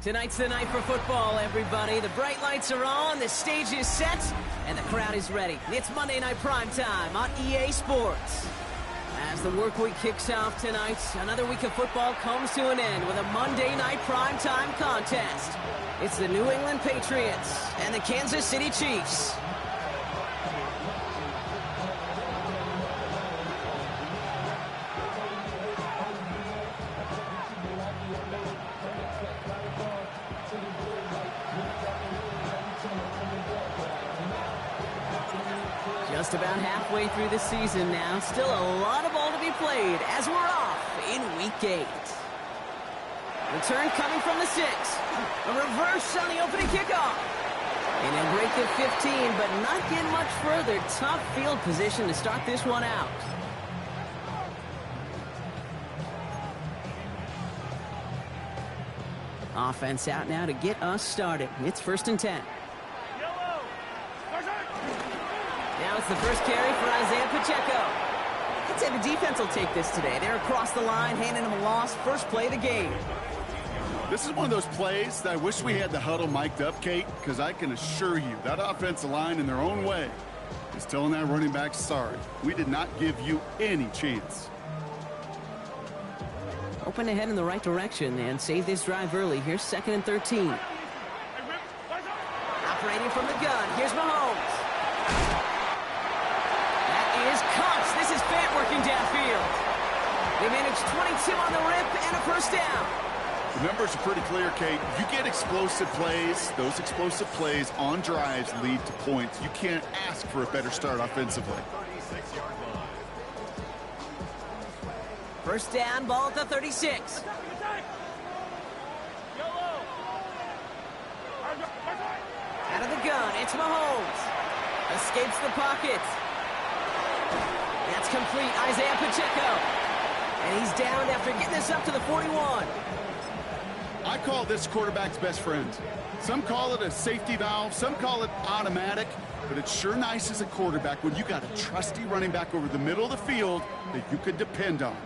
Tonight's the night for football, everybody. The bright lights are on, the stage is set, and the crowd is ready. It's Monday Night Primetime on EA Sports. As the work week kicks off tonight, another week of football comes to an end with a Monday Night Primetime contest. It's the New England Patriots and the Kansas City Chiefs. Just about halfway through the season now. Still a lot of ball to be played as we're off in Week 8. Return coming from the 6. A reverse on the opening kickoff. And he'll break it 15, but not get much further. Tough field position to start this one out. Offense out now to get us started. It's 1st and 10. Now it's the first carry for Isaiah Pacheco. I'd say the defense will take this today. They're across the line, handing him a loss. First play of the game. This is one of those plays that I wish we had the huddle mic'd up, Kate, because I can assure you that offensive line in their own way is telling that running back, sorry, we did not give you any chance. Open ahead in the right direction and save this drive early. Here's 2nd and 13. Operating from the gun. Here's Mahomes. Is Cox. This is Fant working downfield. They managed 22 on the rip and a first down. The numbers are pretty clear, Kate. You get explosive plays. Those explosive plays on drives lead to points. You can't ask for a better start offensively. First down, ball at the 36. Out of the gun, it's Mahomes. Escapes the pocket. That's complete, Isaiah Pacheco. And he's down after getting this up to the 41. I call this quarterback's best friend. Some call it a safety valve, some call it automatic, but it's sure nice as a quarterback when you got a trusty running back over the middle of the field that you can depend on.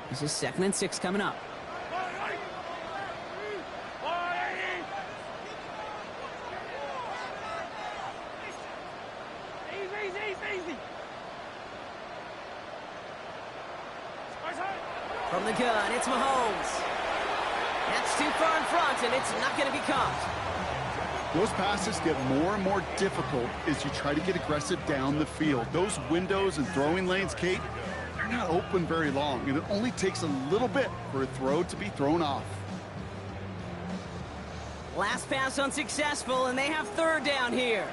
This is 2nd and 6 coming up. From the gun, it's Mahomes. That's too far in front, and it's not going to be caught. Those passes get more and more difficult as you try to get aggressive down the field. Those windows and throwing lanes, Kate, they're not open very long, and it only takes a little bit for a throw to be thrown off. Last pass unsuccessful, and they have 3rd down here.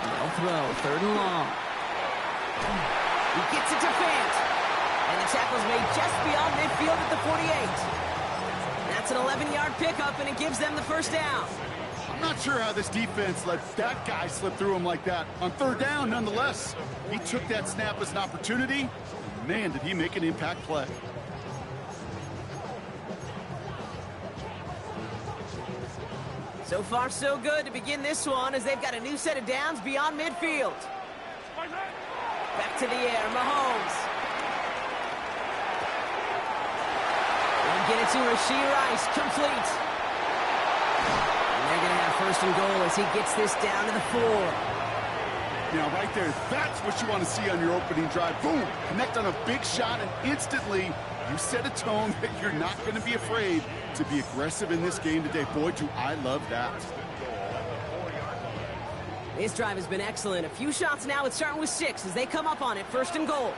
No throw, 3rd and long. He gets it to Fant. And the tackle's made just beyond midfield at the 48. That's an 11-yard pickup, and it gives them the first down. I'm not sure how this defense let that guy slip through him like that. On 3rd down, nonetheless, he took that snap as an opportunity. Man, did he make an impact play. So far, so good to begin this one as they've got a new set of downs beyond midfield. Back to the air, Mahomes. And get it to Rashee Rice, complete. And they're going to have 1st and goal as he gets this down to the 4. Now, right there, that's what you want to see on your opening drive. Boom! Connect on a big shot, and instantly you set a tone that you're not going to be afraid to be aggressive in this game today. Boy, do I love that. This drive has been excellent. A few shots now. It's starting with 6 as they come up on it. 1st and goal.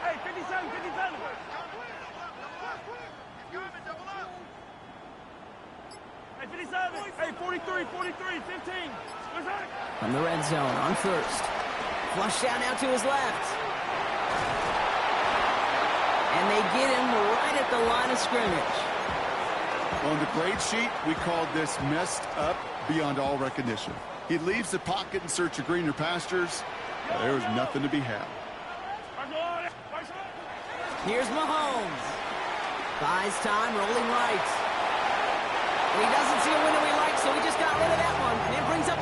Hey, 57, 57. Hey, 57. Hey, 43, 43, 15. From the red zone on 1st. Flush down now to his left. And they get him right at the line of scrimmage. On the grade sheet, we called this messed up beyond all recognition. He leaves the pocket in search of greener pastures. There was nothing to be had. Here's Mahomes. Buys time, rolling right. And he doesn't see a window he likes, so he just got rid of that one. And brings up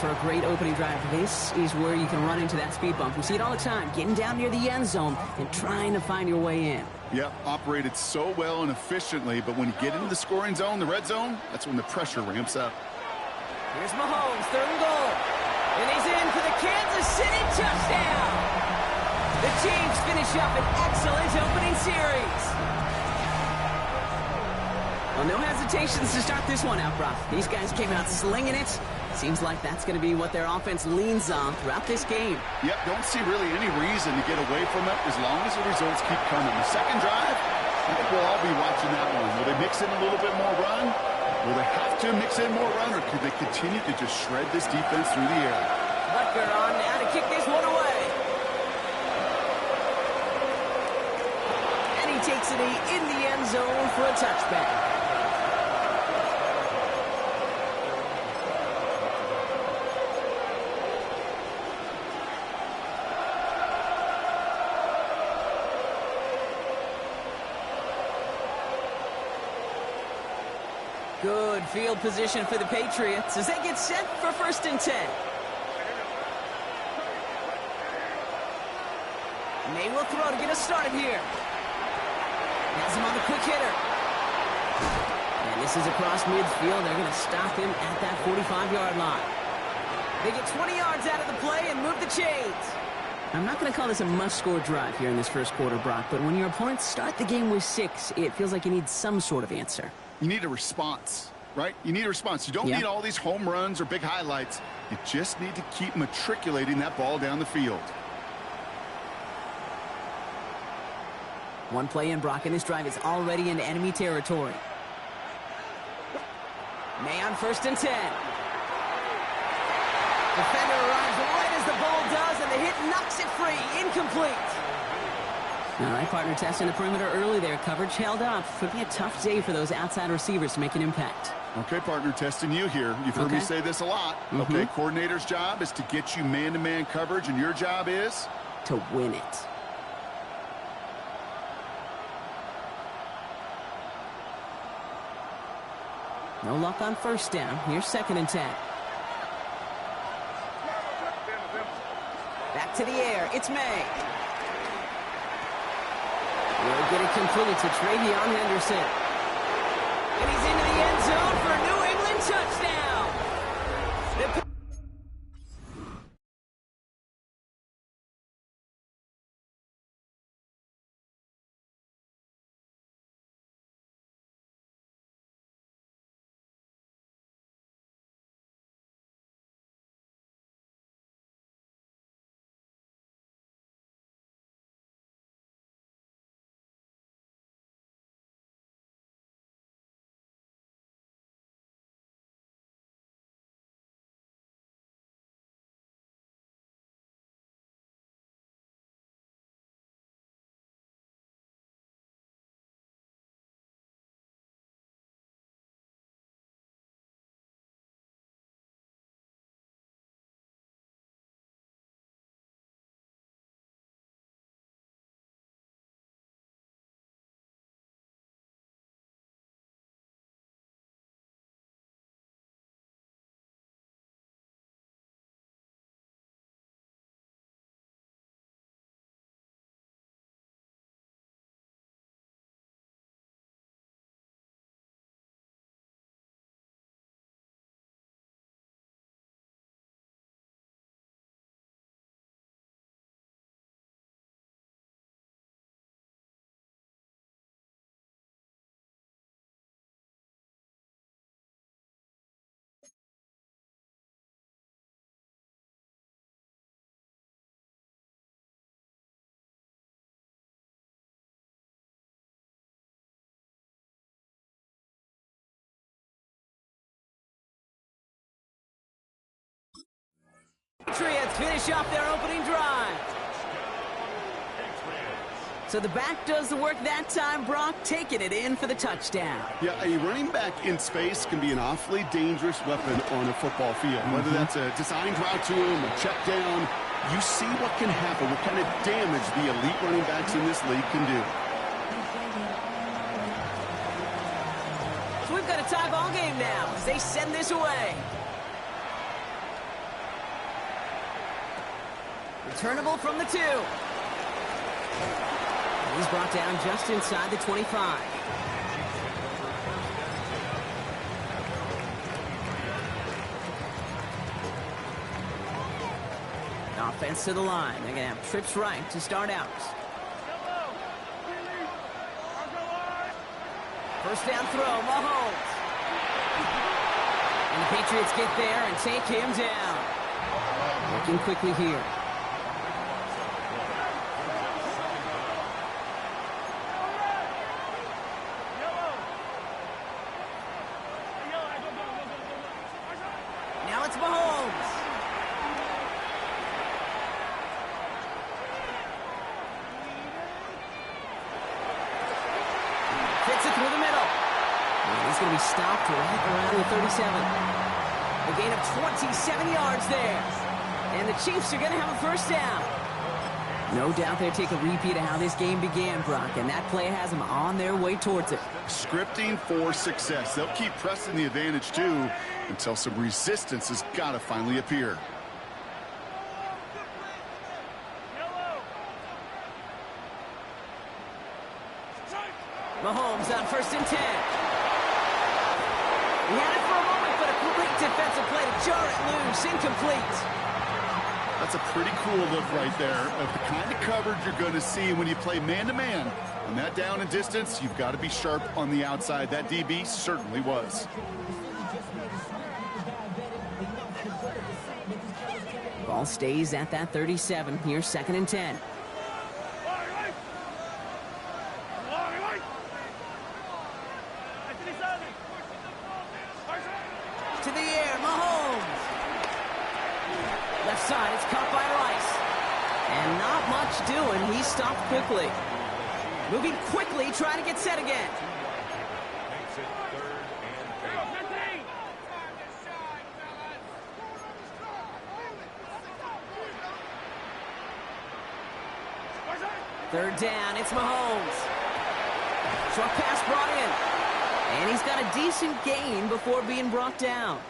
for a great opening drive. This is where you can run into that speed bump. We see it all the time, getting down near the end zone and trying to find your way in. Yep, operated so well and efficiently, but when you get into the scoring zone, the red zone, that's when the pressure ramps up. Here's Mahomes, 3rd and goal. And he's in for the Kansas City touchdown. The Chiefs finish up an excellent opening series. Well, no hesitations to start this one out, Brock. These guys came out slinging it. Seems like that's going to be what their offense leans on throughout this game. Yep, don't see really any reason to get away from it as long as the results keep coming. The second drive, I think we'll all be watching that one. Will they mix in a little bit more run? Will they have to mix in more run, or could they continue to just shred this defense through the air? Butker on now to kick this one away. And he takes it in the end zone for a touchback. Good field position for the Patriots as they get set for 1st and 10. May will throw to get us started here. Has him on the quick hitter. And this is across midfield. They're going to stop him at that 45-yard line. They get 20 yards out of the play and move the chains. I'm not going to call this a must-score drive here in this first quarter, Brock, but when your opponents start the game with 6, it feels like you need some sort of answer. You need a response, right? You need a response. You don't need all these home runs or big highlights. You just need to keep matriculating that ball down the field. One play in, Brock, and this drive is already into enemy territory. May on 1st and 10. Defender arrives right as the ball does, and the hit knocks it free. Incomplete. All right, partner, testing the perimeter early there. Coverage held up. Could be a tough day for those outside receivers to make an impact. Okay, partner, testing you here. You've heard me say this a lot. Okay, coordinator's job is to get you man-to-man coverage, and your job is? To win it. No luck on 1st down. Here's 2nd and 10. Back to the air. It's May. Will get it complete to Travion Henderson. And he's into the end zone for a New England touchdown. Patriots finish off their opening drive. So the back does the work that time, Brock, taking it in for the touchdown. Yeah, a running back in space can be an awfully dangerous weapon on a football field. Whether that's a designed route to him, a check down, you see what can happen, what kind of damage the elite running backs in this league can do. So we've got a tie ball game now as they send this away. Returnable from the 2. He's brought down just inside the 25. Offense to the line. They're going to have trips right to start out. First down throw, Mahomes. And the Patriots get there and take him down. Working quickly here. Now it's Mahomes. Fits it through the middle. And he's going to be stopped right around the 37. A gain of 27 yards there. And the Chiefs are going to have a first down. No doubt they'll take a repeat of how this game began, Brock, and that play has them on their way towards it. Scripting for success. They'll keep pressing the advantage, too, until some resistance has got to finally appear. Mahomes on 1st and 10. He had it for a moment, but a great defensive play to jar it loose. Incomplete. That's a pretty cool look right there of the kind of coverage you're going to see when you play man-to-man. On that down and distance, you've got to be sharp on the outside. That DB certainly was. Ball stays at that 37. Here's 2nd and 10. To the air, Mahomes. Left side, it's caught by Rice. And not much doing. He stopped quickly. Moving quickly, trying to get set again. Third down, it's Mahomes. Short pass brought in. And he's got a decent gain before being brought down.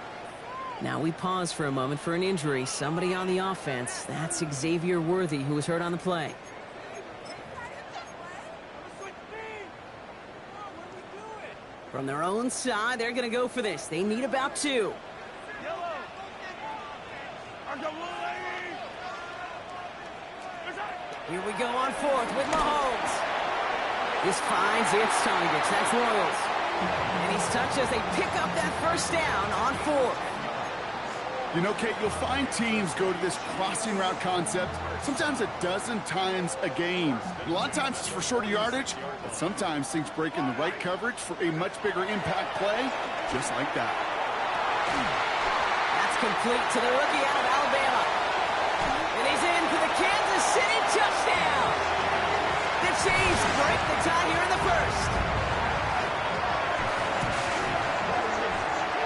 Now we pause for a moment for an injury. Somebody on the offense. That's Xavier Worthy, who was hurt on the play. From their own side, they're going to go for this. They need about 2. Here we go on 4th with Mahomes. This finds its targets. That's Royals. And he's touched as they pick up that first down on 4th. You know, Kate, you'll find teams go to this crossing route concept sometimes a dozen times a game. A lot of times it's for shorter yardage, but sometimes things break in the right coverage for a much bigger impact play, just like that. That's complete to the rookie out of Alabama. And he's in for the Kansas City touchdown. The Chiefs break the tie here in the first.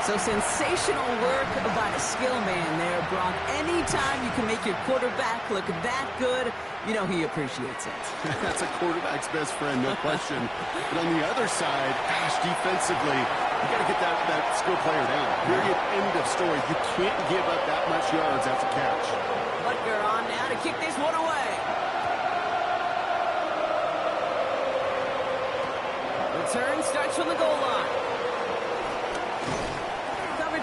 So sensational work by the skill man there, Brock. Anytime you can make your quarterback look that good, you know he appreciates it. That's a quarterback's best friend, no question. But on the other side, gosh, defensively, you got to get that skill player down. Period, end of story. You can't give up that much yards after catch. Butker on now to kick this one away. Return starts from the goal line.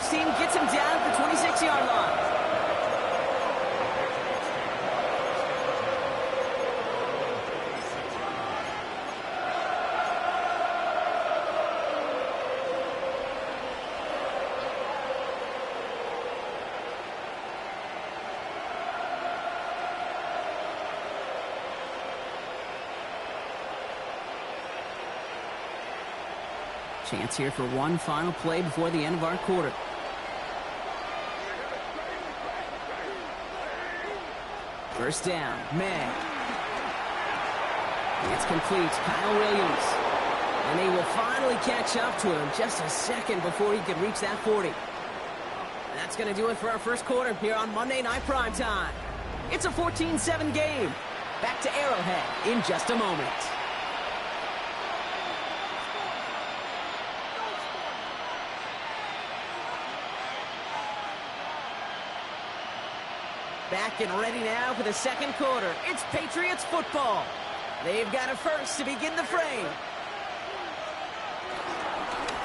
Team gets him down at the 26-yard line. Chance here for one final play before the end of our quarter. First down, May. It's complete, Kyle Williams. And they will finally catch up to him just a second before he could reach that 40. That's going to do it for our first quarter here on Monday Night Primetime. It's a 14-7 game. Back to Arrowhead in just a moment. Back and ready now for the second quarter. It's Patriots football. They've got a first to begin the frame.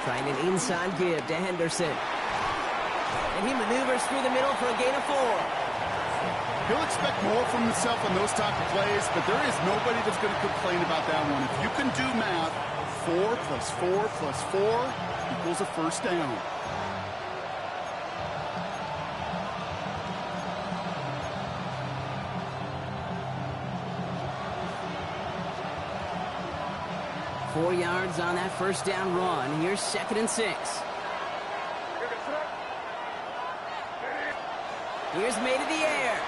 Trying an inside give to Henderson. And he maneuvers through the middle for a gain of 4. He'll expect more from himself on those type of plays, but there is nobody that's going to complain about that one. If you can do math, 4 plus 4 plus 4 equals a first down. Four yards on that first down run. Here's 2nd and 6. Here's made in the air.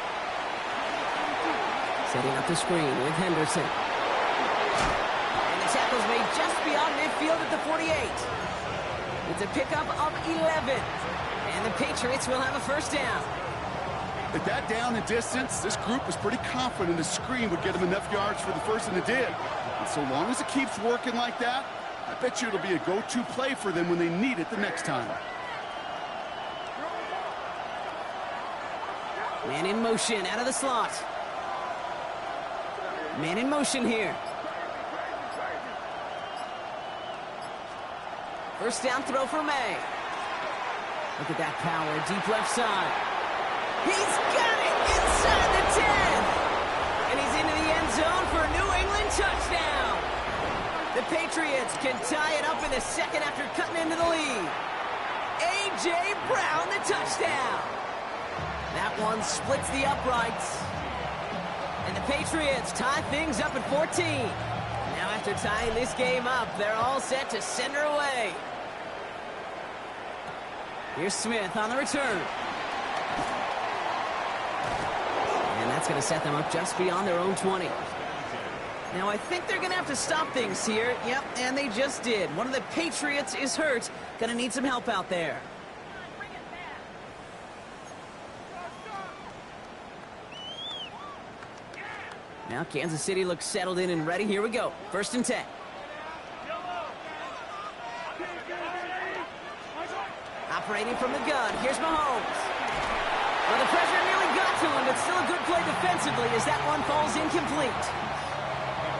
Setting up the screen with Henderson. And the tackle's made just beyond midfield at the 48. It's a pickup of 11. And the Patriots will have a first down. At that down and distance, this group was pretty confident the screen would get them enough yards for the first, and it did. And so long as it keeps working like that, I bet you it'll be a go-to play for them when they need it the next time. Man in motion out of the slot. Man in motion here. First down throw for May. Look at that power, deep left side. He's got it inside the 10. And he's into the end zone for a New England touchdown. The Patriots can tie it up in the second after cutting into the lead. A.J. Brown, the touchdown. That one splits the uprights. And the Patriots tie things up at 14. Now after tying this game up, they're all set to send her away. Here's Smith on the return. And that's going to set them up just beyond their own 20. Now I think they're going to have to stop things here. Yep, and they just did. One of the Patriots is hurt. Going to need some help out there. Now Kansas City looks settled in and ready. Here we go. 1st and 10. Operating from the gun. Here's Mahomes. Well, the pressure nearly got to him, but still a good play defensively as that one falls incomplete.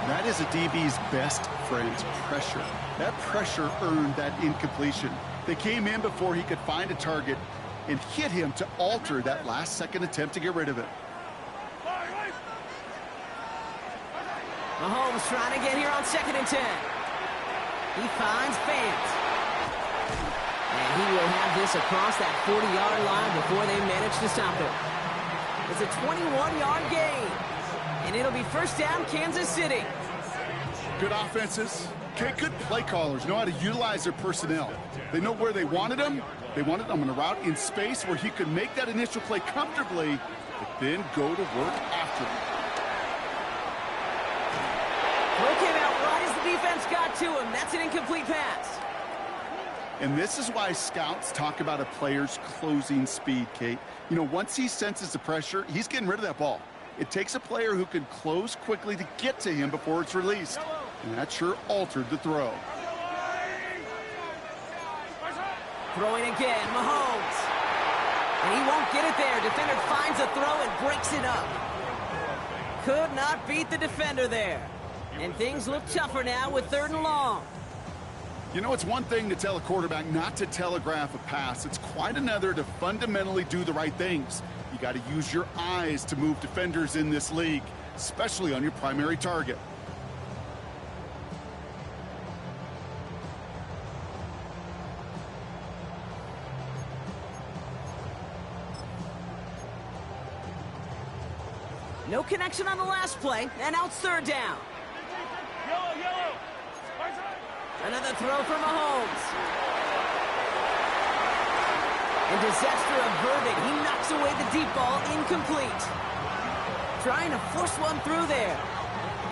That is a DB's best friend, pressure. That pressure earned that incompletion. They came in before he could find a target and hit him to alter that last-second attempt to get rid of it. Mahomes trying to get here on 2nd and 10. He finds Fant. And he will have this across that 40-yard line before they manage to stop it. It's a 21-yard gain. And it'll be first down, Kansas City. Good offenses. Okay, good play callers know how to utilize their personnel. They know where they wanted them. They wanted them on a route in space where he could make that initial play comfortably, but then go to work after it. Throw came out right as the defense got to him. That's an incomplete pass. And this is why scouts talk about a player's closing speed, Kate. You know, once he senses the pressure, he's getting rid of that ball. It takes a player who can close quickly to get to him before it's released. And that sure altered the throw. Throwing again, Mahomes. And he won't get it there. Defender finds a throw and breaks it up. Could not beat the defender there. And things look tougher now with 3rd and long. You know, it's one thing to tell a quarterback not to telegraph a pass. It's quite another to fundamentally do the right things. You got to use your eyes to move defenders in this league, especially on your primary target. No connection on the last play, and now it's 3rd down. Yellow. Another throw for Mahomes. And disaster averted. He knocks away the deep ball, incomplete. Trying to force one through there.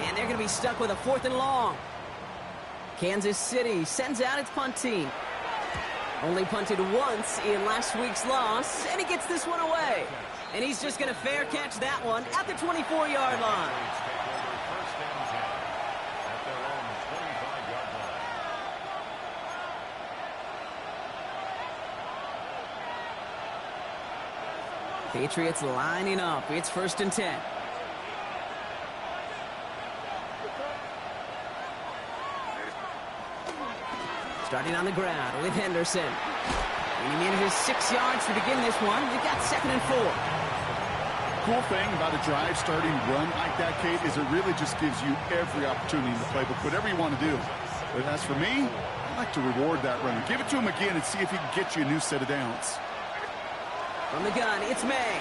And they're going to be stuck with a 4th and long. Kansas City sends out its punt team. Only punted once in last week's loss, and he gets this one away. And he's just going to fair catch that one at the 24-yard line. Patriots lining up. It's 1st and 10. Starting on the ground with Henderson. And he manages 6 yards to begin this one. We've got 2nd and 4. Cool thing about a drive starting run like that, Kate, is it really just gives you every opportunity in the playbook, whatever you want to do. But as for me, I like to reward that runner. Give it to him again and see if he can get you a new set of downs. From the gun, it's May.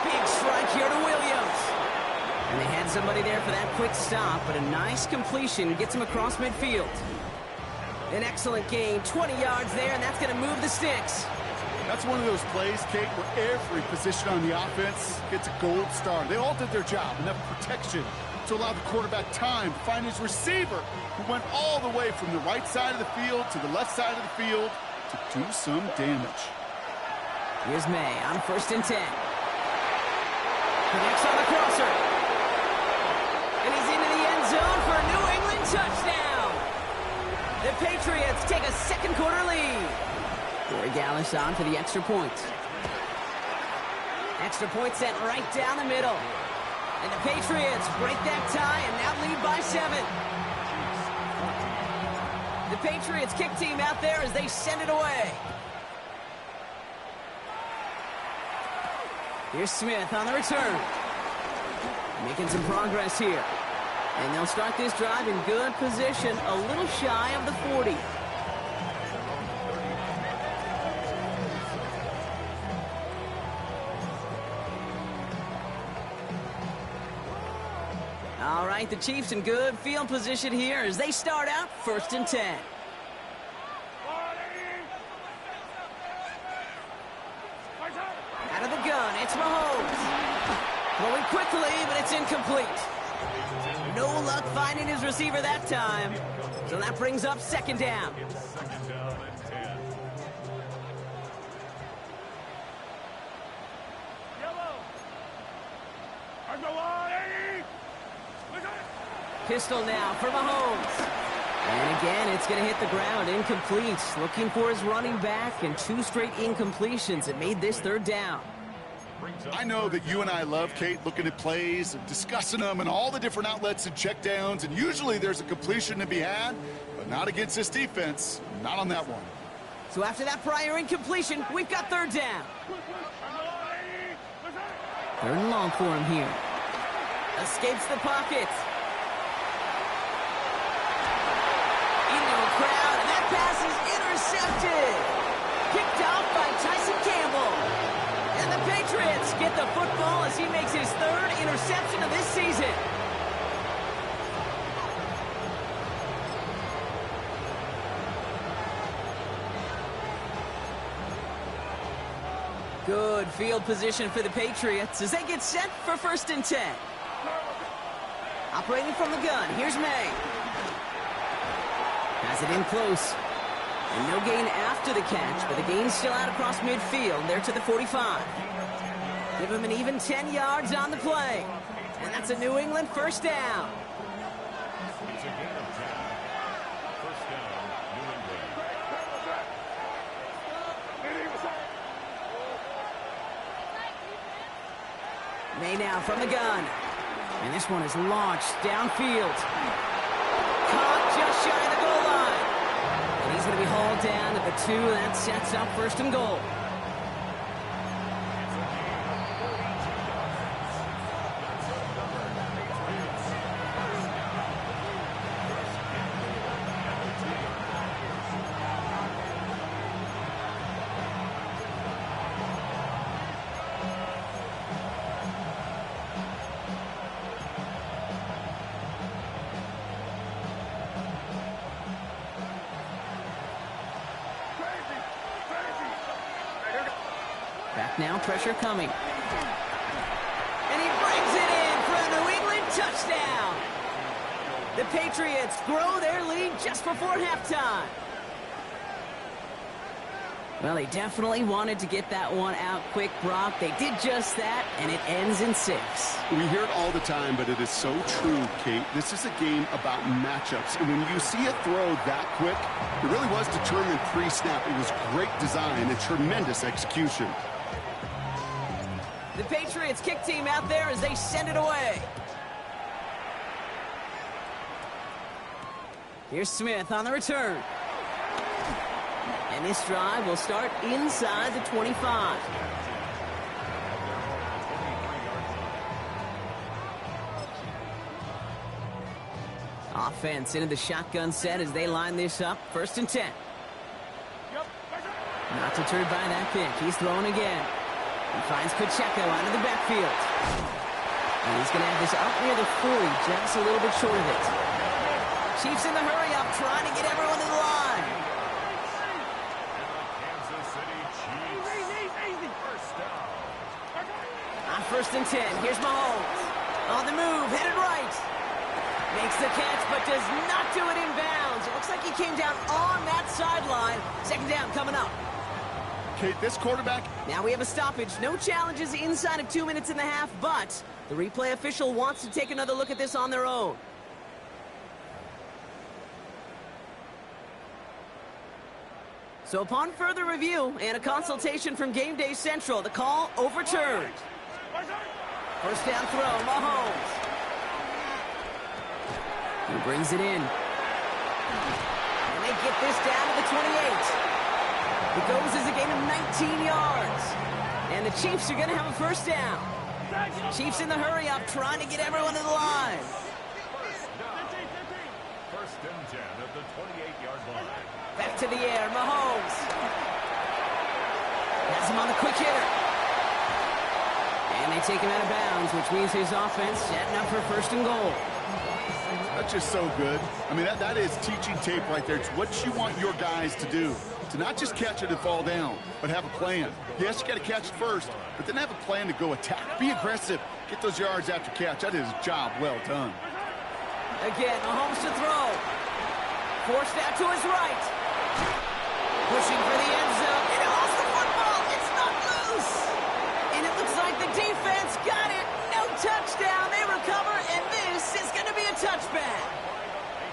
Big strike here to Williams. And they had somebody there for that quick stop, but a nice completion gets him across midfield. An excellent gain, 20 yards there, and that's going to move the sticks. That's one of those plays, Kate, where every position on the offense gets a gold star. They all did their job, enough protection to allow the quarterback time to find his receiver, who went all the way from the right side of the field to the left side of the field to do some damage. Here's May on 1st and 10. Connects on the crosser. And he's into the end zone for a New England touchdown. The Patriots take a second quarter lead. Corey Gallis on for the extra point. Extra point sent right down the middle. And the Patriots break that tie and now lead by 7. The Patriots kick team out there as they send it away. Here's Smith on the return. Making some progress here. And they'll start this drive in good position, a little shy of the 40. All right, the Chiefs in good field position here as they start out 1st and 10. Out of the gun, it's Mahomes. Throwing quickly, but it's incomplete. No luck finding his receiver that time. So that brings up 2nd down. Pistol now for Mahomes. And again, it's going to hit the ground. Incomplete. Looking for his running back, and 2 straight incompletions. It made this 3rd down. I know that you and I love, Kate, looking at plays and discussing them and all the different outlets and checkdowns, and usually there's a completion to be had, but not against this defense. Not on that one. So after that prior incompletion, we've got 3rd down. 3rd and long for him here. Escapes the pocket. Into a crowd, and that pass is intercepted. Picked off by Tyson Campbell. And the Patriots get the football as he makes his 3rd interception of this season. Good field position for the Patriots as they get set for 1st and 10. Operating from the gun, here's May. Has it in close. And no gain after the catch, but the gain's still out across midfield. They're to the 45. Give him an even 10 yards on the play. And that's a New England 1st down. May now from the gun. And this one is launched downfield. Caught just shy of the goal line. And he's going to be hauled down at the 2. That sets up 1st and goal. Back now, pressure coming. And he brings it in for a New England touchdown. The Patriots grow their lead just before halftime. Well, they definitely wanted to get that one out quick, Brock. They did just that, and it ends in 6. We hear it all the time, but it is so true, Kate. This is a game about matchups, and when you see a throw that quick, it really was determined pre-snap. It was great design and tremendous execution. The Patriots kick team out there as they send it away. Here's Smith on the return. And this drive will start inside the 25. Offense into the shotgun set as they line this up. 1st and 10. Not deterred by that pick. He's throwing again. He finds Pacheco out of the backfield. And he's going to have this up near the 40, just a little bit short of it. Chiefs in the hurry up, trying to get everyone to the line. On 1st and 10, here's Mahomes. On the move, headed right. Makes the catch, but does not do it in bounds. It looks like he came down on that sideline. 2nd down coming up. Kate, this quarterback... Now we have a stoppage. No challenges inside of 2 minutes and a half, but the replay official wants to take another look at this on their own. So upon further review and a consultation from Game Day Central, the call overturned. 1st down throw, Mahomes. He brings it in. And they get this down to the 28. It goes as a gain of 19 yards. And the Chiefs are going to have a 1st down. Chiefs in the hurry up, trying to get everyone to the line. 1st and 10 at the 28-yard line. Back to the air, Mahomes. Has him on the quick hitter. And they take him out of bounds, which means his offense setting up for 1st and goal. That's just so good. I mean, that is teaching tape right there. It's what you want your guys to do. To not just catch it and fall down, but have a plan. Yes, you got to catch it first, but then have a plan to go attack. Be aggressive. Get those yards after catch. That is a job well done. Again, Mahomes to throw. Forced out to his right. Pushing for the end zone. And he lost the football. It's not loose. And it looks like the defense got it. No touchdown. They recover, and this is going to be a touchback.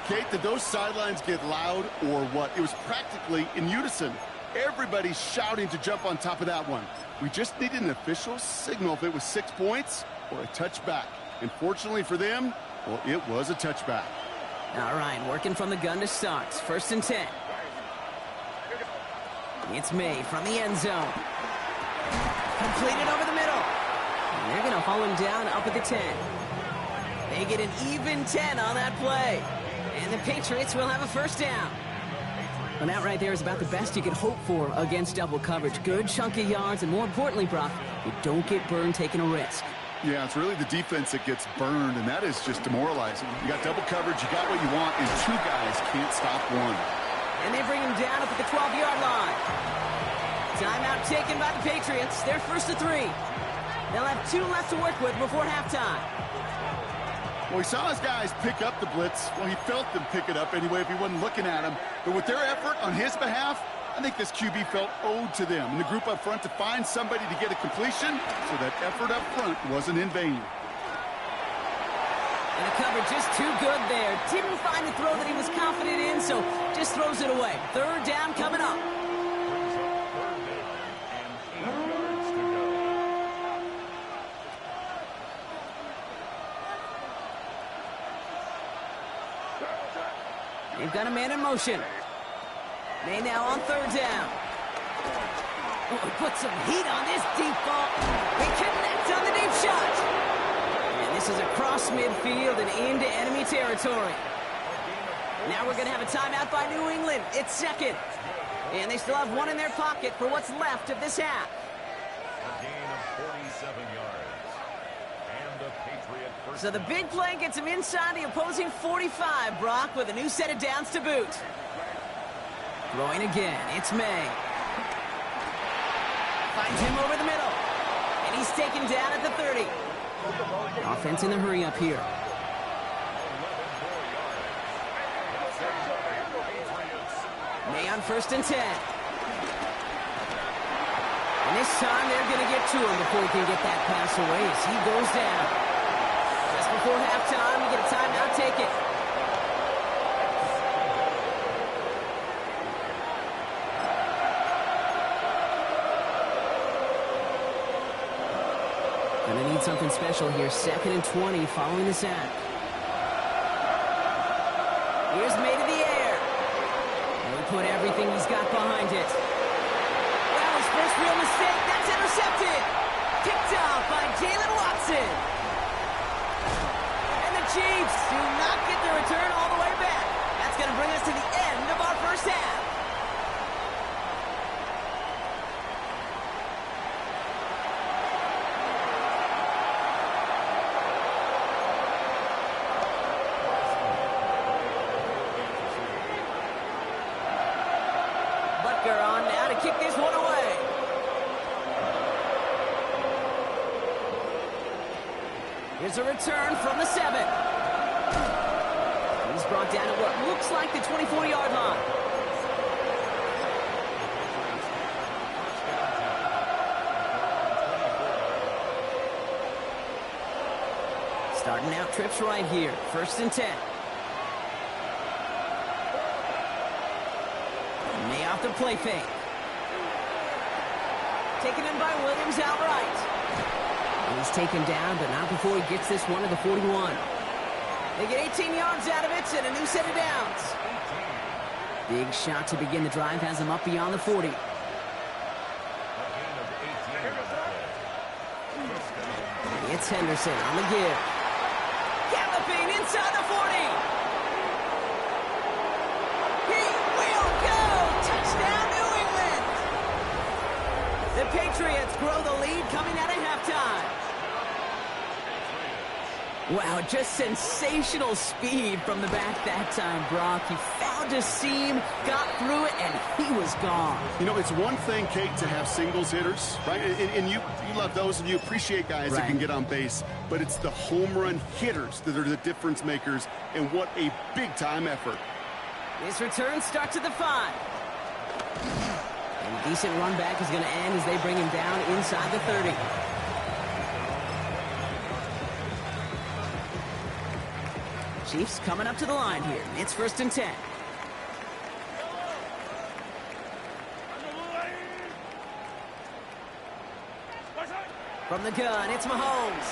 Kate, did those sidelines get loud or what? It was practically in unison. Everybody's shouting to jump on top of that one. We just needed an official signal if it was 6 points or a touchback. And fortunately for them, well, it was a touchback. All right, working from the gun to start. 1st and 10. It's May from the end zone. Completed over the middle. And they're going to haul him down up at the 10. They get an even 10 on that play. And the Patriots will have a 1st down. And that right there is about the best you can hope for against double coverage. Good chunky yards, and more importantly, Brock, you don't get burned taking a risk. Yeah, it's really the defense that gets burned, and that is just demoralizing. You got double coverage, you got what you want, and 2 guys can't stop one. And they bring him down up at the 12-yard line. Timeout taken by the Patriots. They're 1st and 3. They'll have 2 left to work with before halftime. Well, he saw his guys pick up the blitz. Well, he felt them pick it up anyway if he wasn't looking at him. But with their effort on his behalf, I think this QB felt owed to them and the group up front to find somebody to get a completion, so that effort up front wasn't in vain. And the coverage just too good there. Didn't find a throw that he was confident in, so just throws it away. 3rd down coming up. They've got a man in motion. May now on 3rd down. Oh, put some heat on this deep ball. They connect on the deep shot. And this is across midfield and into enemy territory. Now we're going to have a timeout by New England. It's 2nd. And they still have 1 in their pocket for what's left of this half. A gain of 47 yards. And a Patriot first. So the big play gets him inside the opposing 45, Brock, with a new set of downs to boot. Throwing again, it's May. Finds him over the middle. And he's taken down at the 30. Offense in the hurry up here. May on 1st and 10. this time they're going to get to him before he can get that pass away as he goes down. Just before halftime, we get a timeout. Take it. Going to need something special here. 2nd and 20 following the sack. Here's made in the air. And he put everything he's got behind it. Well, his first real mistake. That's intercepted. Picked off by Jalen Watson. And the Chiefs do not get the return all the way back. That's going to bring us to the end of our first half. Butker on now to kick this one away. Here's a return from the 7. He's brought down at what looks like the 24-yard line. Starting out trips right here. 1st and 10. May off the play fake. Taken in by Williams outright. He's taken down, but not before he gets this one to the 41. They get 18 yards out of it and a new set of downs. Big shot to begin the drive has him up beyond the 40. It's Henderson on the give. Galloping inside the 40. He will go! Touchdown, New England! The Patriots grow the lead coming out of halftime. Wow, just sensational speed from the back that time, Brock. He found a seam, got through it, and he was gone. You know, it's one thing, Kate, to have singles hitters, right? And you love those, and you appreciate guys that can get on base. But it's the home run hitters that are the difference makers, and what a big-time effort. This return starts at the 5. And a decent run back is going to end as they bring him down inside the 30. Chiefs coming up to the line here. It's 1st and 10. From the gun, it's Mahomes.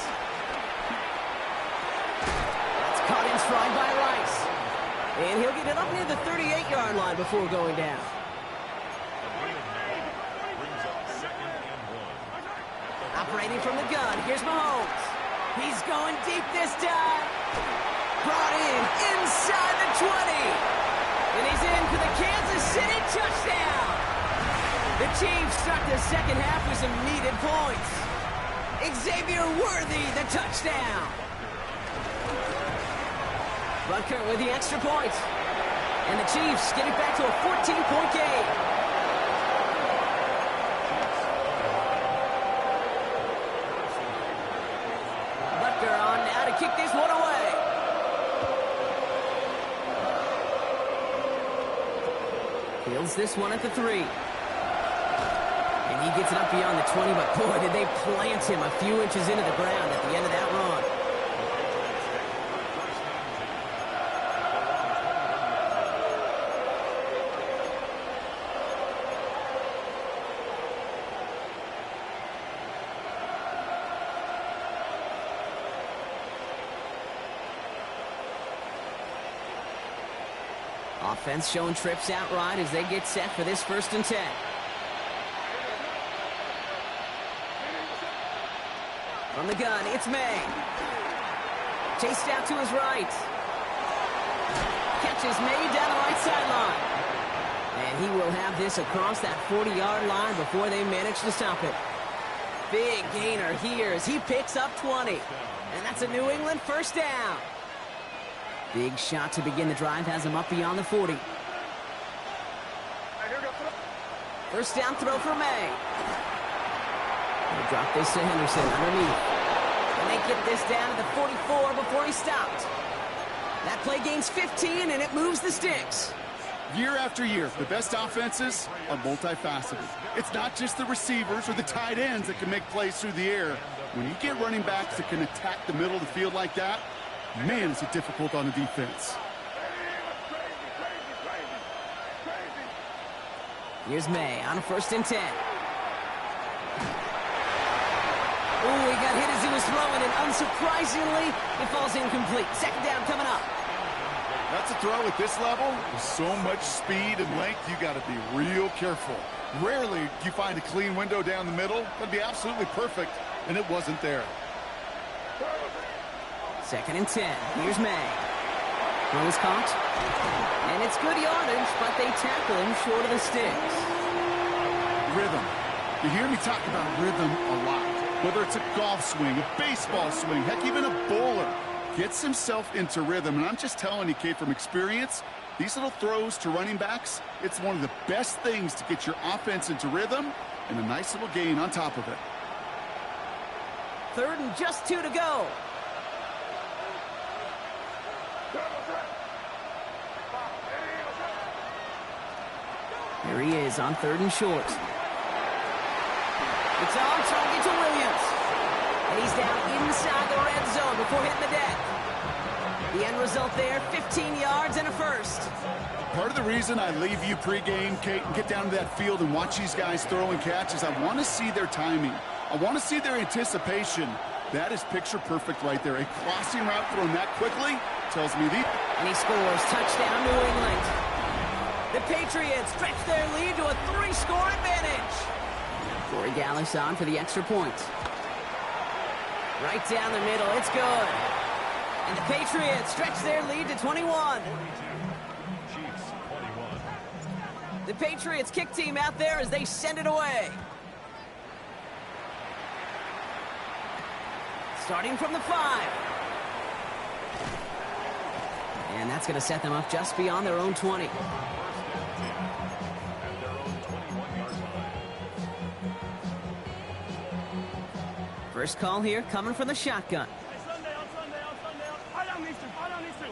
That's caught in stride by Rice. And he'll get it up near the 38-yard line before going down. Operating from the gun, here's Mahomes. He's going deep this time. Brought in inside the 20. And he's in for the Kansas City touchdown. The Chiefs start the second half with some needed points. Xavier Worthy, the touchdown. Butker with the extra point. And the Chiefs get it back to a 14-point game. Butker on now to kick this one away. Fields this one at the 3. And he gets it up beyond the 20, but boy, did they plant him a few inches into the ground at the end of that run. Offense showing trips out right as they get set for this 1st and 10. From the gun, it's May. Chased out to his right. Catches May down the right sideline. And he will have this across that 40-yard line before they manage to stop it. Big gainer here as he picks up 20. And that's a New England 1st down. Big shot to begin the drive has him up beyond the 40. 1st down throw for May. They'll drop this to Henderson underneath. And they get this down to the 44 before he stopped. That play gains 15, and it moves the sticks. Year after year, the best offenses are multifaceted. It's not just the receivers or the tight ends that can make plays through the air. When you get running backs that can attack the middle of the field like that, man, is it difficult on the defense. Here's May on a 1st and 10. Oh, he got hit as he was throwing, and unsurprisingly, it falls incomplete. 2nd down coming up. That's a throw at this level. With so much speed and length, you got to be real careful. Rarely do you find a clean window down the middle. That'd be absolutely perfect, and it wasn't there. 2nd and 10. Here's May. Throw is caught. And it's good yardage, but they tackle him short of the sticks. Rhythm. You hear me talk about rhythm a lot. Whether it's a golf swing, a baseball swing, heck, even a bowler gets himself into rhythm. And I'm just telling you, Kate, from experience, these little throws to running backs, it's one of the best things to get your offense into rhythm and a nice little gain on top of it. 3rd and just 2 to go. Here he is on 3rd and short. It's on target to Williams. And he's down inside the red zone before hitting the deck. The end result there, 15 yards and a 1st. Part of the reason I leave you pregame, Kate, and get down to that field and watch these guys throw and catch is I want to see their timing. I want to see their anticipation. That is picture perfect right there. A crossing route thrown that quickly tells me the... And he scores. Touchdown, New England. The Patriots stretch their lead to a 3-score advantage. Corey Gallis on for the extra point. Right down the middle. It's good. And the Patriots stretch their lead to 21. Chiefs 21. The Patriots kick team out there as they send it away. Starting from the 5. And that's going to set them up just beyond their own 20. At their own 21-yard line. First call here coming from the shotgun. Hey, Sunday. High down these two.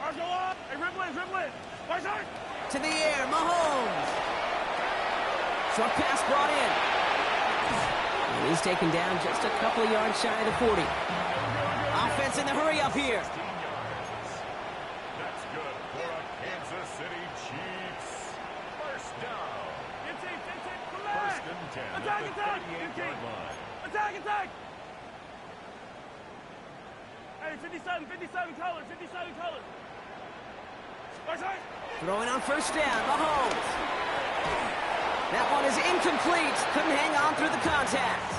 Ours go up. Hey, ribble in. Right side. To the air, Mahomes. Short pass brought in. And he's taken down just a couple of yards shy of the 40. Offense in the hurry up here. That's good for a Kansas City Chiefs. First down. 15. Come First back. and 10 Attack. at the 38-yard line. Attack. Hey, 57 colors. Right side. Throwing on first down, Mahomes. That one is incomplete. Couldn't hang on through the contact.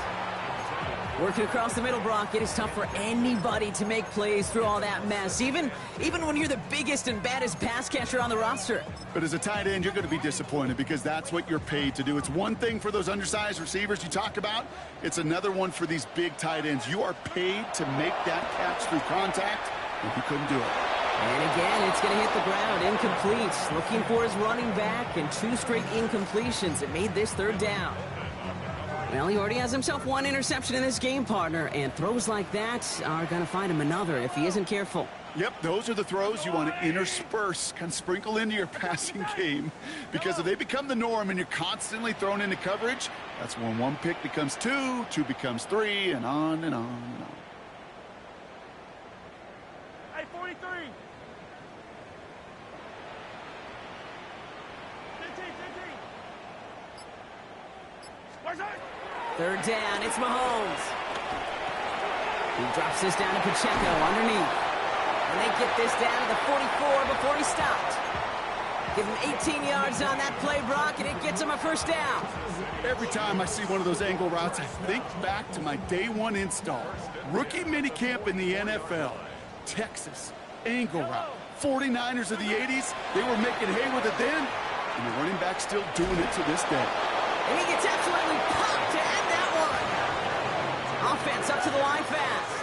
Working across the middle, Brock, it is tough for anybody to make plays through all that mess, even when you're the biggest and baddest pass catcher on the roster. But as a tight end, you're going to be disappointed because that's what you're paid to do. It's one thing for those undersized receivers you talk about. It's another one for these big tight ends. You are paid to make that catch through contact, and you couldn't do it. And again, it's going to hit the ground, incomplete. Looking for his running back, and 2 straight incompletions. It made this 3rd down. Well, he already has himself 1 interception in this game, partner, and throws like that are going to find him another if he isn't careful. Yep, those are the throws you want to intersperse, kind of sprinkle into your passing game, because if they become the norm and you're constantly thrown into coverage, that's when 1 pick becomes 2, 2 becomes 3, and on and on and on. Hey, 43. 15. Right side. 3rd down, it's Mahomes. He drops this down to Pacheco underneath. And they get this down to the 44 before he stopped. Give him 18 yards on that play, Brock, and it gets him a 1st down. Every time I see one of those angle routes, I think back to my day 1 install. Rookie minicamp in the NFL. Texas, angle route. 49ers of the 80s, they were making hay with it then, and the running back's still doing it to this day. And he gets absolutely popped to end that one. Offense up to the line fast.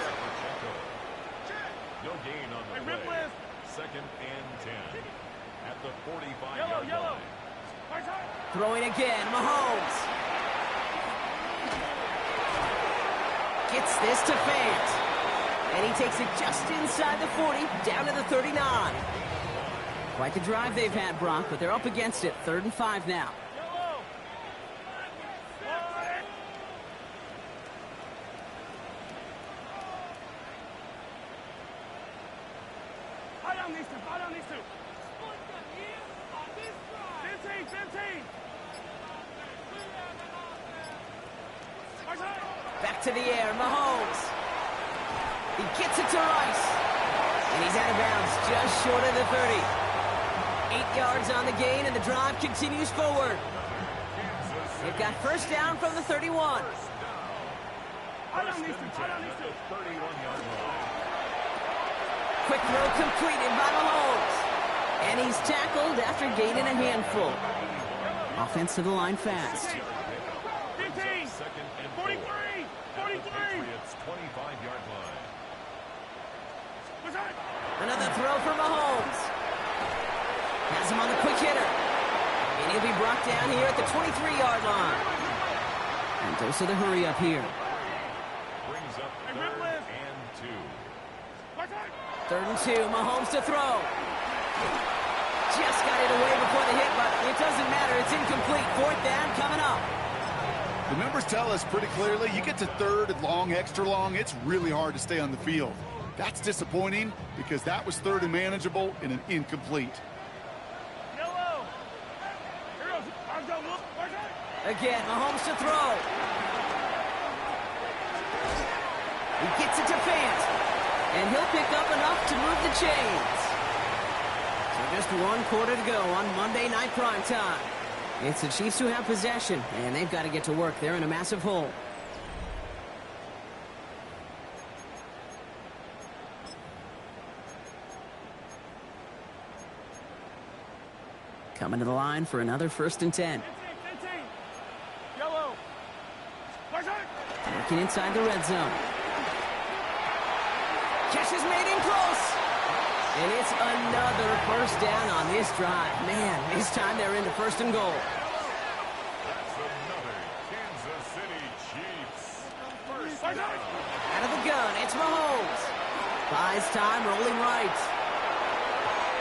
No gain on the Hey, play. 2nd and 10 at the 45-yard Yellow. line. Right side. Throwing again, Mahomes. Gets this to Fant. And he takes it just inside the 40, down to the 39. Quite the drive they've had, Brock, but they're up against it. 3rd and 5 now. Back to the air, Mahomes. He gets it to Rice. And he's out of bounds, just short of the 30. 8 yards on the gain, and the drive continues forward. They've got first down from the 31. Quick throw completed by Mahomes. And he's tackled after gaining a handful. Offense to the line fast. 15, 43, 43. Patriots 25-yard line. Another throw for Mahomes. Has him on the quick hitter. And he'll be brought down here at the 23-yard line. And dose of the hurry up here. Brings up 3rd and 2. 3rd and 2, Mahomes to throw. Just got it away before the hit, but it doesn't matter. It's incomplete. 4th down coming up. The numbers tell us pretty clearly, you get to 3rd and long, extra long, it's really hard to stay on the field. That's disappointing because that was 3rd and manageable and an incomplete. Again, Mahomes to throw. He gets it to Fant. And he'll pick up enough to move the chains. So just 1 quarter to go on Monday Night Primetime. It's the Chiefs who have possession, and they've got to get to work. They're in a massive hole. Coming to the line for another 1st and 10. Working inside the red zone. Catch is made in close. And it's another first down on this drive. Man, this time they're into 1st and goal. That's another Kansas City Chiefs. First down. Out of the gun, it's Mahomes. Buys time, rolling right.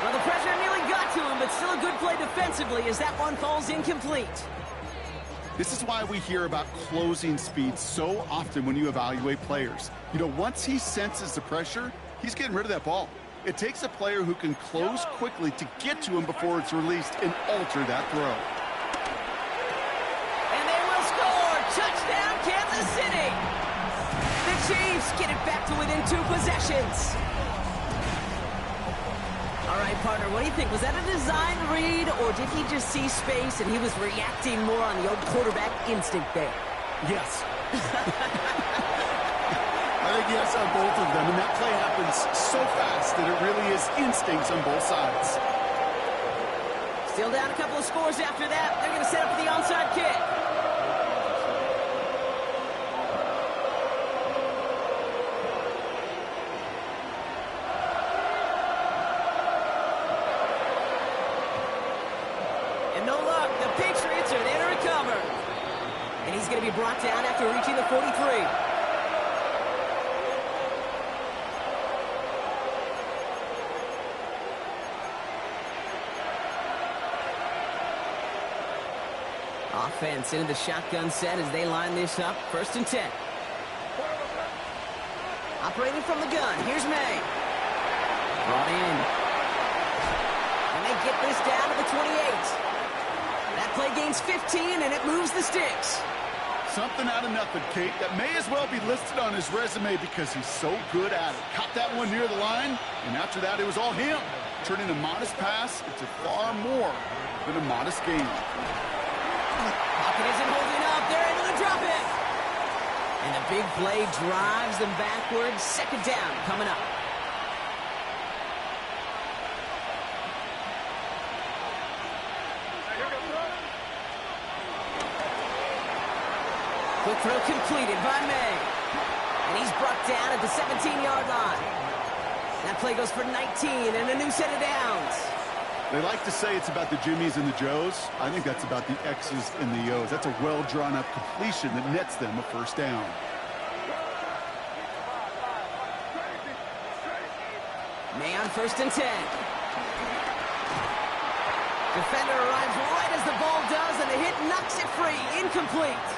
Well, the pressure nearly got to him, but still a good play defensively as that one falls incomplete. This is why we hear about closing speed so often when you evaluate players. You know, once he senses the pressure, he's getting rid of that ball. It takes a player who can close quickly to get to him before it's released and alter that throw. And they will score! Touchdown, Kansas City! The Chiefs get it back to within 2 possessions. All right, partner, what do you think? Was that a design read, or did he just see space and he was reacting more on the old quarterback instinct there? Yes. I think yes on both of them, and that play happens so fast that it really is instincts on both sides. Still down a couple of scores after that. They're going to set up for the onside kick. Going to be brought down after reaching the 43. Offense into the shotgun set as they line this up. 1st and 10. Operating from the gun. Here's May. Brought in. And they get this down to the 28. That play gains 15 and it moves the sticks. Something out of nothing, Kate. That may as well be listed on his resume because he's so good at it. Caught that one near the line, and after that, it was all him. Turning a modest pass into far more than a modest game. Pocket isn't holding up. They're into the drop it. And the big play drives them backwards. 2nd down coming up. Quick throw completed by May. And he's brought down at the 17-yard line. That play goes for 19 and a new set of downs. They like to say it's about the Jimmies and the Joes. I think that's about the X's and the O's. That's a well-drawn-up completion that nets them a 1st down. May on 1st and 10. Defender arrives right as the ball does, and the hit knocks it free. Incomplete.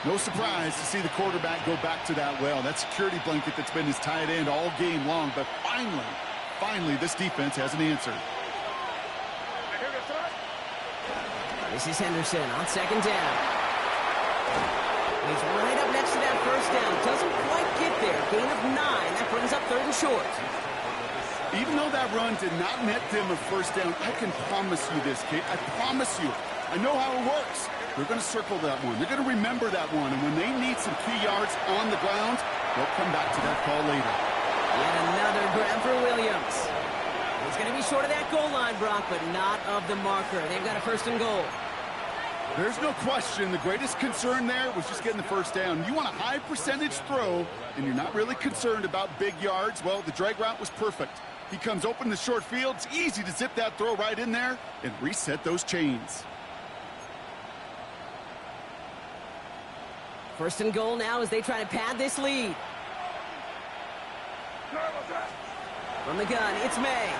No surprise to see the quarterback go back to that well. That security blanket that's been his tight end all game long. But finally, this defense has an answer. This is Henderson on second down. He's right up next to that first down. Doesn't quite get there. Gain of 9. That brings up 3rd and short. Even though that run did not net them a first down, I can promise you this, Kate. I promise you. I know how it works. They're going to circle that one. They're going to remember that one. And when they need some key yards on the ground, they'll come back to that call later. Yet another grab for Williams. He's going to be short of that goal line, Brock, but not of the marker. They've got a 1st and goal. There's no question. The greatest concern there was just getting the first down. You want a high percentage throw, and you're not really concerned about big yards. Well, the drag route was perfect. He comes open in the short field. It's easy to zip that throw right in there and reset those chains. 1st and goal now as they try to pad this lead. From the gun, it's May.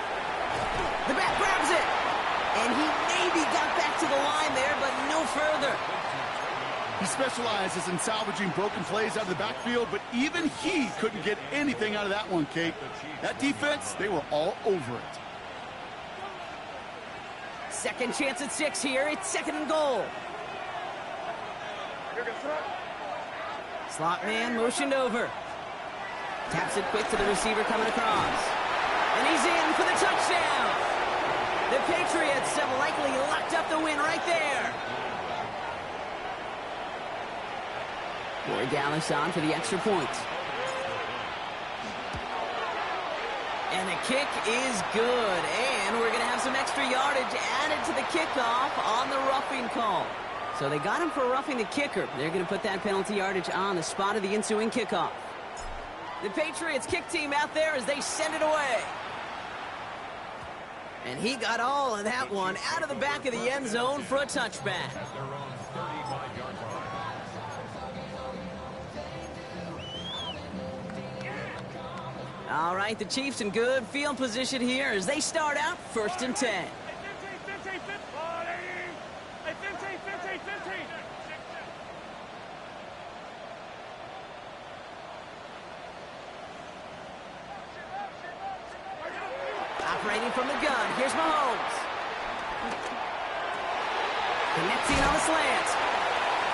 The back grabs it. And he maybe got back to the line there, but no further. He specializes in salvaging broken plays out of the backfield, but even he couldn't get anything out of that one, Kate. That defense, they were all over it. Second chance at 6 here. It's 2nd and goal. Slot man motioned over. Taps it quick to the receiver coming across. And he's in for the touchdown. The Patriots have likely locked up the win right there. Corey Dallas on for the extra point. And the kick is good. And we're going to have some extra yardage added to the kickoff on the roughing call. So they got him for roughing the kicker. They're going to put that penalty yardage on the spot of the ensuing kickoff. The Patriots kick team out there as they send it away. And he got all of that one out of the back of the end zone for a touchback. All right, the Chiefs in good field position here as they start out 1st and 10. Operating from the gun, here's Mahomes. Connecting on the slant.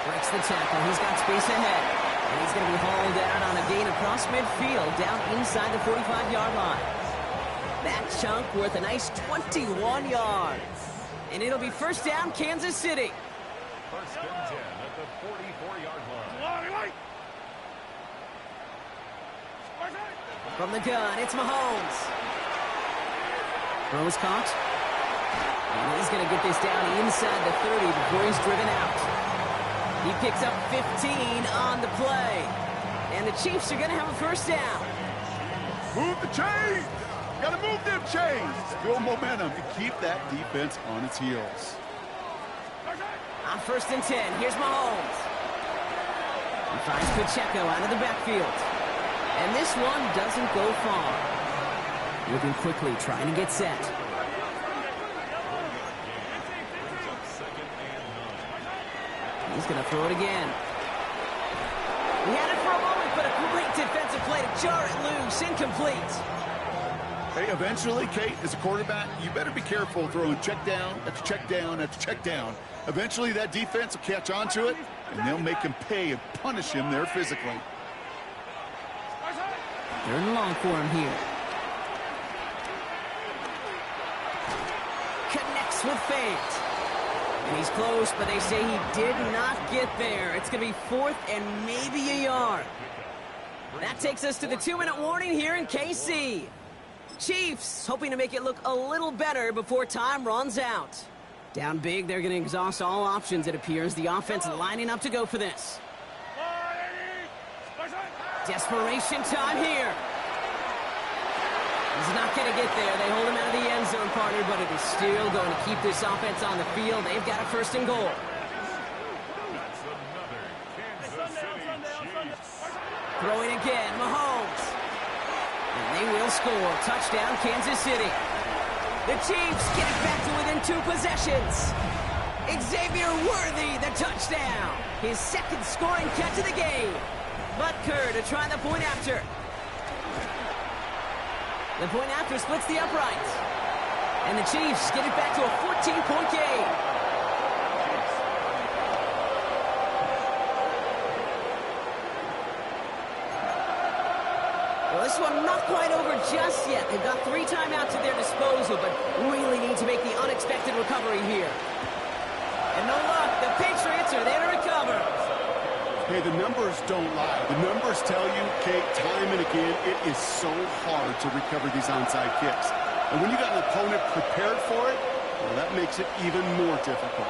Breaks the tackle, he's got space ahead. And he's going to be hauled out on a gain across midfield down inside the 45-yard line. That chunk worth a nice 21 yards. And it'll be 1st down, Kansas City. 1st and 10 at the 44-yard line. From the gun, it's Mahomes. Throws caught. And he's going to get this down inside the 30 before he's driven out. He picks up 15 on the play. And the Chiefs are going to have a 1st down. Move the chains! Got to move them chains! Build momentum and keep that defense on its heels. On 1st and 10, here's Mahomes. He finds Pacheco out of the backfield. And this one doesn't go far. Moving quickly, trying to get set. He's going to throw it again. He had it for a moment, but a great defensive play to jar it loose. Incomplete. Hey, eventually, Kate, as a quarterback, you better be careful throwing check down after check down after check down. Eventually, that defense will catch on to it, and they'll make him pay and punish him there physically. 3rd and long for him here. Connects with feint. And he's close, but they say he did not get there. It's going to be 4th and maybe a yard. That takes us to the 2-minute warning here in KC. Chiefs hoping to make it look a little better before time runs out. Down big, they're going to exhaust all options, it appears. The offense lining up to go for this. Desperation time here. He's not going to get there. They hold him out of the end zone, partner, but it is still going to keep this offense on the field. They've got a 1st and goal. That's another Kansas City Chiefs. Throwing again, Mahomes. And they will score. Touchdown, Kansas City. The Chiefs get it back to within 2 possessions. Xavier Worthy, the touchdown. His second scoring catch of the game. Butker to try the point after. The point after splits the uprights. And the Chiefs get it back to a 14-point game. Well, this one not quite over just yet. They've got 3 timeouts at their disposal, but really need to make the unexpected recovery here. And no luck, the Patriots are there to recover. Hey, the numbers don't lie. The numbers tell you, Kate, time and again, it is so hard to recover these onside kicks. And when you got an opponent prepared for it, well, that makes it even more difficult.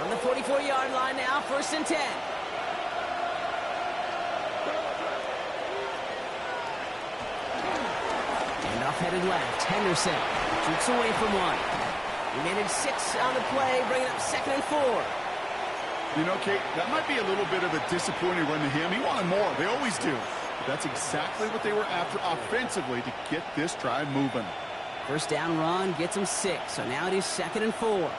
On the 44-yard line now, 1st and 10. Handoff headed left. Henderson shoots away from 1. He managed 6 on the play, bringing up 2nd and 4. You know, Kate, that might be a little bit of a disappointing run to him. He wanted more. They always do. But that's exactly what they were after offensively to get this drive moving. First down run gets him 6. So now it is 2nd and 4.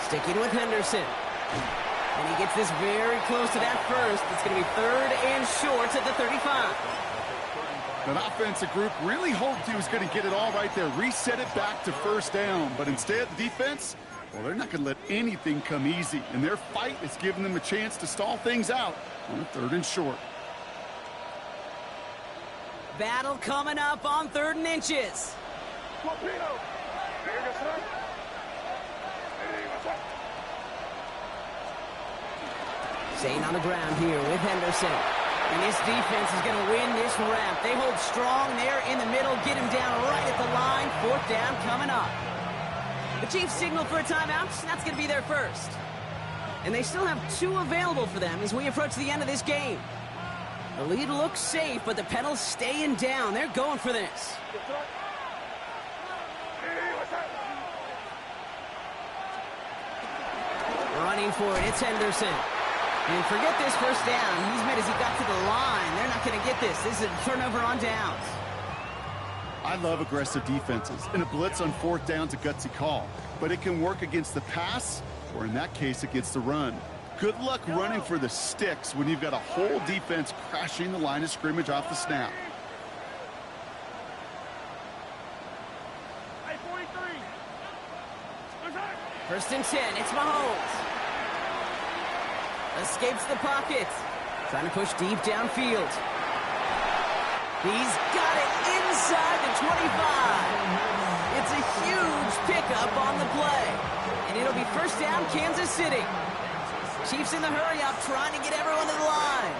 Sticking with Henderson. And he gets this very close to that first. It's going to be 3rd and short at the 35. That offensive group really hoped he was going to get it all right there, reset it back to 1st down. But instead, the defense, well, they're not going to let anything come easy. And their fight is giving them a chance to stall things out on a 3rd and short. Battle coming up on 3rd and inches. Staying on the ground here with Henderson. And this defense is going to win this ramp. They hold strong there in the middle, get him down right at the line. 4th down coming up. The Chiefs signal for a timeout. That's going to be their first. And they still have 2 available for them as we approach the end of this game. The lead looks safe, but the pedal's staying down. They're going for this. Running for it, it's Henderson. And forget this first down. He's made as he got to the line. They're not going to get this. This is a turnover on downs. I love aggressive defenses, and a blitz on 4th down's a gutsy call. But it can work against the pass, or in that case, against the run. Good luck running for the sticks when you've got a whole defense crashing the line of scrimmage off the snap. Hey, 43. 1st and 10, it's Mahomes. Escapes the pocket. Trying to push deep downfield. He's got it inside the 25. It's a huge pickup on the play. And it'll be 1st down, Kansas City. Chiefs in the hurry up, trying to get everyone to the line.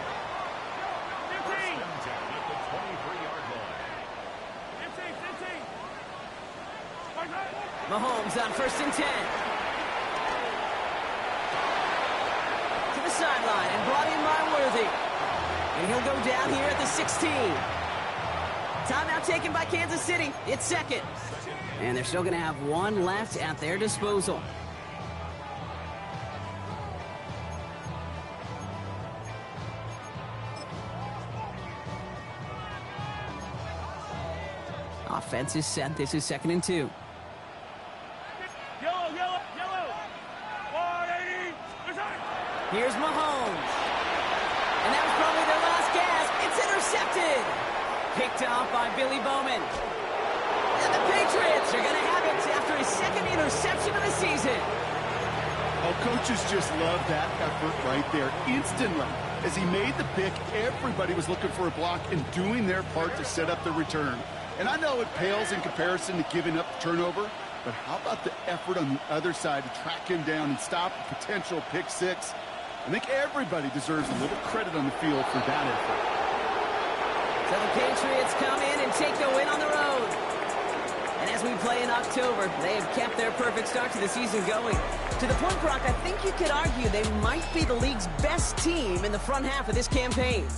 15. At the 23-yard line. 15. Mahomes on 1st and 10. To the sideline and brought in by Worthy. And he'll go down here at the 16. Timeout taken by Kansas City. It's 2nd. And they're still going to have 1 left at their disposal. Offense is set. This is 2nd and 2. Yellow, yellow, yellow. 180. Here's Mahomes. And that was probably their last gasp. It's intercepted. Picked off by Billy Bowman. And the Patriots are going to have it after his 2nd interception of the season. Oh, coaches just love that effort right there. Instantly, as he made the pick, everybody was looking for a block and doing their part to set up the return. And I know it pales in comparison to giving up the turnover, but how about the effort on the other side to track him down and stop a potential pick 6? I think everybody deserves a little credit on the field for that effort. So the Patriots come in and take the win on the road. And as we play in October, they have kept their perfect start to the season going. To the point, Brock, I think you could argue they might be the league's best team in the front half of this campaign.